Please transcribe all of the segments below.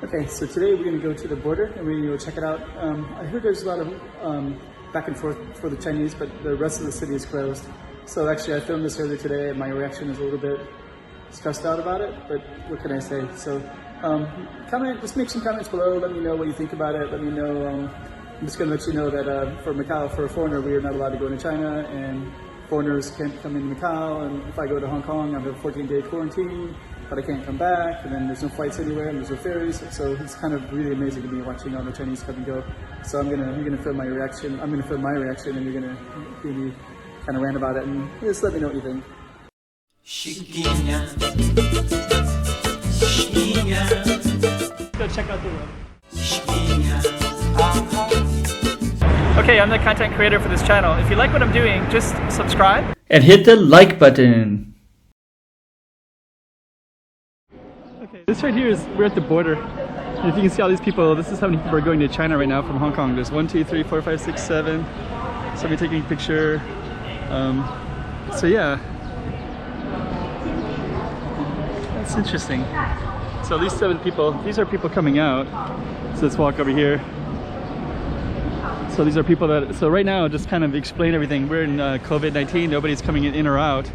Okay, so today we're going to go to the border and we're going to go check it out. I heard there's a lot of back and forth for the Chinese, but the rest of the city is closed. So actually I filmed this earlier today and my reaction is a little bit stressed out about it, but what can I say? So just make some comments below, let me know what you think about it, let me know. I'm just going to let you know that for Macau, for a foreigner, we are not allowed to go into China, and foreigners can't come into Macau, and if I go to Hong Kong, I have a 14-day quarantine, but I can't come back, and then there's no flights anywhere, and there's no ferries, so it's kind of really amazing to be watching all the Chinese come and go. So you're gonna film my reaction, I'm gonna film my reaction, and you're gonna hear me kind of rant about it, and just let me know what you think. Let's go check out the room. Okay, I'm the content creator for this channel. If you like what I'm doing, just subscribe and hit the like button. Okay, this right here is, we're at the border. And if you can see all these people, this is how many people are going to China right now from Hong Kong. There's 1, 2, 3, 4, 5, 6, 7. Somebody taking a picture. So yeah, that's interesting. So these 7 people, these are people coming out. So let's walk over here. So these are people that, so right now, just kind of explain everything. We're in COVID-19, nobody's coming in or out,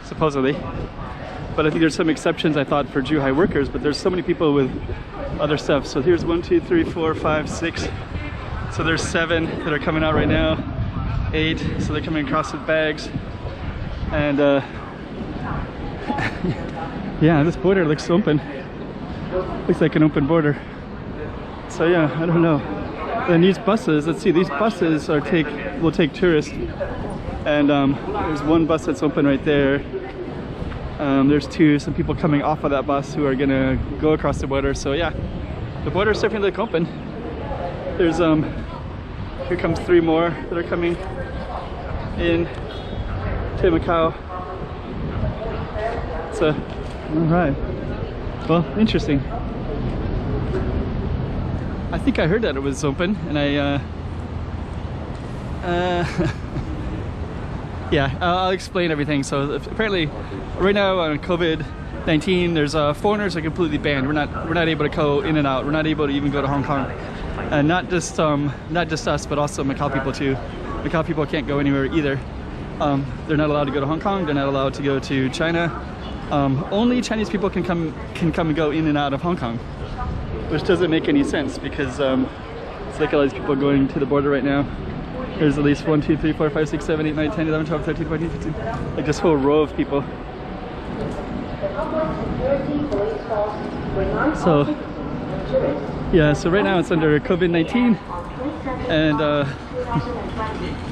supposedly. But I think there's some exceptions, I thought, for Zhuhai workers, but there's so many people with other stuff. So here's 1, 2, 3, 4, 5, 6. So there's 7 that are coming out right now. 8, so they're coming across with bags. And yeah, this border looks open. Looks like an open border. So yeah, I don't know. And these buses, let's see, these buses will take tourists. And there's one bus that's open right there. There's 2, some people coming off of that bus who are gonna go across the border. So yeah, the border is starting to look open. There's here comes 3 more that are coming in to Macau. So, all right. Well, interesting. I think I heard that it was open, and yeah, I'll explain everything. So apparently, right now on COVID-19, there's foreigners are completely banned. We're not able to go in and out. We're not able to even go to Hong Kong, and not just us, but also Macau people too. Macau people can't go anywhere either. They're not allowed to go to Hong Kong. They're not allowed to go to China. Only Chinese people can come and go in and out of Hong Kong, which doesn't make any sense because it's like all these people going to the border right now. There's at least 1, 2, 3, 4, 5, 6, 7, 8, 9, 10, 11, 12, 13, 14, 15, like this whole row of people. So yeah, so right now it's under COVID-19, and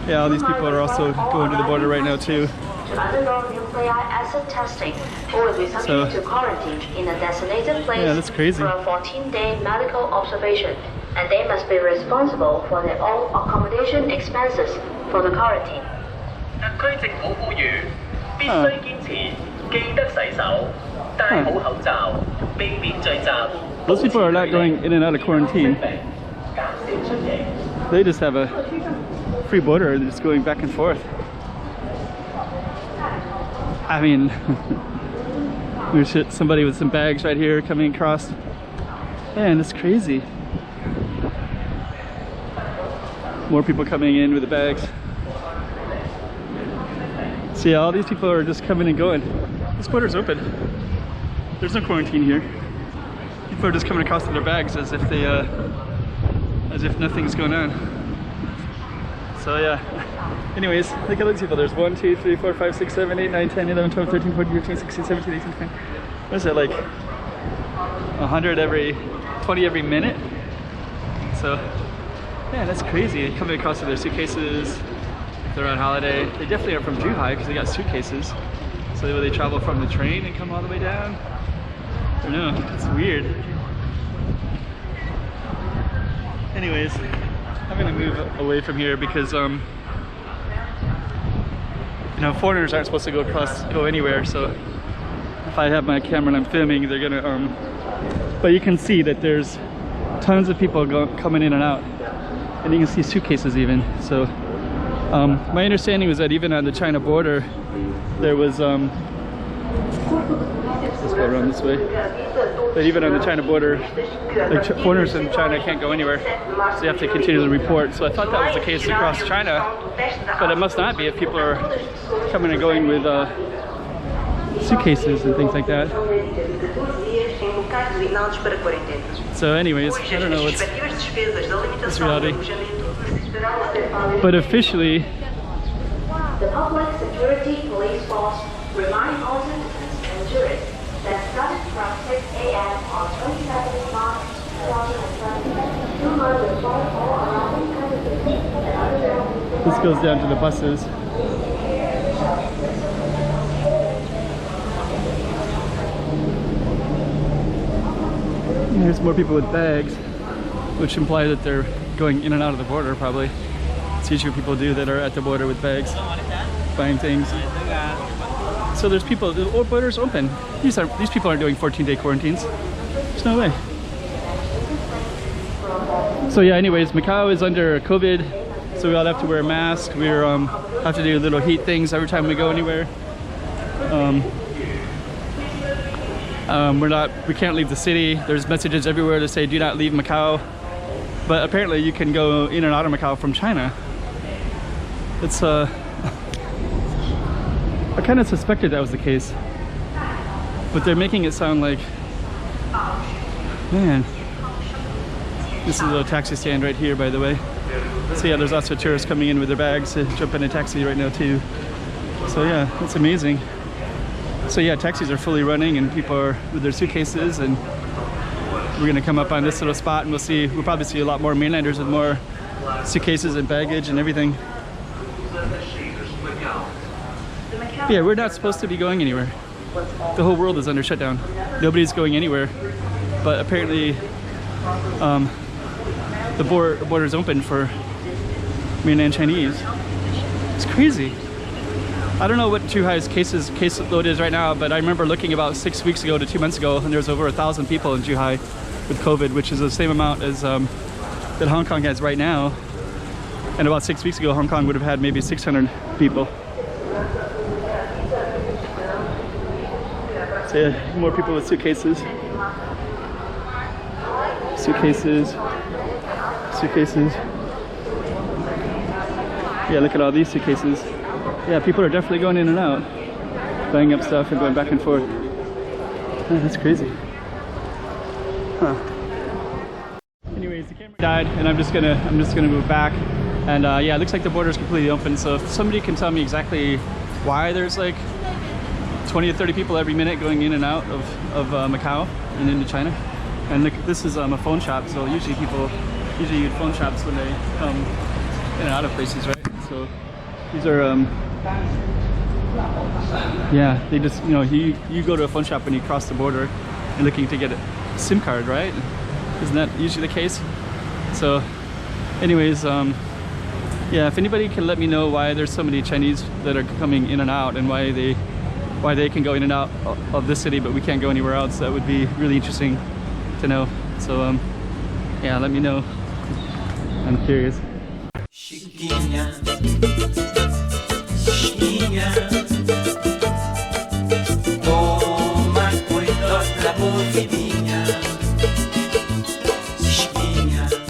yeah, all these people are also going to the border right now too. To undergo nucleic acid testing or will be subject to quarantine in a designated place, yeah, that's crazy, for a 14-day medical observation, and they must be responsible for their own accommodation expenses for the quarantine. Those people are not going in and out of quarantine. They just have a free border, they're just going back and forth. I mean, there's somebody with some bags right here coming across. Man, it's crazy. More people coming in with the bags. See, all these people are just coming and going. This border's open. There's no quarantine here. People are just coming across with their bags as if they, as if nothing's going on. So yeah. Anyways, look at those people. There's 1, 2, 3, 4, 5, 6, 7, 8, 9, 10, 11, 12, 13, 14, 15, 16, 17, 18, 19. What is that, like 20 every minute? So, yeah, that's crazy. Coming across with their suitcases. They're on holiday. They definitely are from Zhuhai because they got suitcases. So they travel from the train and come all the way down. I don't know, it's weird. Anyways, I'm gonna move away from here because you know, foreigners aren't supposed to go anywhere. So if I have my camera and I'm filming, they're gonna but you can see that there's tons of people coming in and out, and you can see suitcases even. So my understanding was that even on the China border there was Let's go around this way. But even on the China border, like foreigners in China can't go anywhere, so you have to continue to report. So I thought that was the case across China, but it must not be if people are coming and going with suitcases and things like that. So anyways, I don't know what's reality. But officially, the public security police force reminds all citizens and tourists that starting from 6 a.m. on 27 March 2020, 2 months before all arriving passengers and other this goes down to the buses. And there's more people with bags, which imply that they're going in and out of the border probably. It's usually what people do that are at the border with bags, buying things. So there's people, the border's open. These people aren't doing 14-day quarantines. There's no way. So yeah, anyways, Macau is under COVID, so we all have to wear a mask. We have to do little heat things every time we go anywhere. We can't leave the city. There's messages everywhere to say do not leave Macau. But apparently you can go in and out of Macau from China. It's I kind of suspected that was the case, but they're making it sound like, man. This is a taxi stand right here, by the way. So yeah, there's lots of tourists coming in with their bags to jump in a taxi right now too. So yeah, it's amazing. So yeah, taxis are fully running and people are with their suitcases, and we're gonna come up on this little spot and we'll probably see a lot more mainlanders with more suitcases and baggage and everything. Yeah, we're not supposed to be going anywhere. The whole world is under shutdown. Nobody's going anywhere, but apparently the border's open for mainland Chinese. It's crazy. I don't know what Zhuhai's caseload is right now, but I remember looking about 6 weeks ago to 2 months ago, and there was over 1,000 people in Zhuhai with COVID, which is the same amount as that Hong Kong has right now. And about 6 weeks ago, Hong Kong would have had maybe 600 people. So yeah, more people with suitcases. Suitcases. Yeah, look at all these suitcases. Yeah, people are definitely going in and out, buying up stuff and going back and forth. Oh, that's crazy. Huh. Anyways, the camera died, and I'm just gonna move back. And yeah, it looks like the border is completely open. So if somebody can tell me exactly why there's like 20 to 30 people every minute going in and out of Macau and into China. And look, this is a phone shop, so usually people use phone shops when they come in and out of places, right? So these are yeah, they just, you know, you go to a phone shop when you cross the border and looking to get a SIM card, right? Isn't that usually the case? So anyways, yeah, if anybody can let me know why there's so many Chinese that are coming in and out, and why they can go in and out of this city but we can't go anywhere else, that would be really interesting to know. So yeah, let me know. I'm curious. Chiquinha.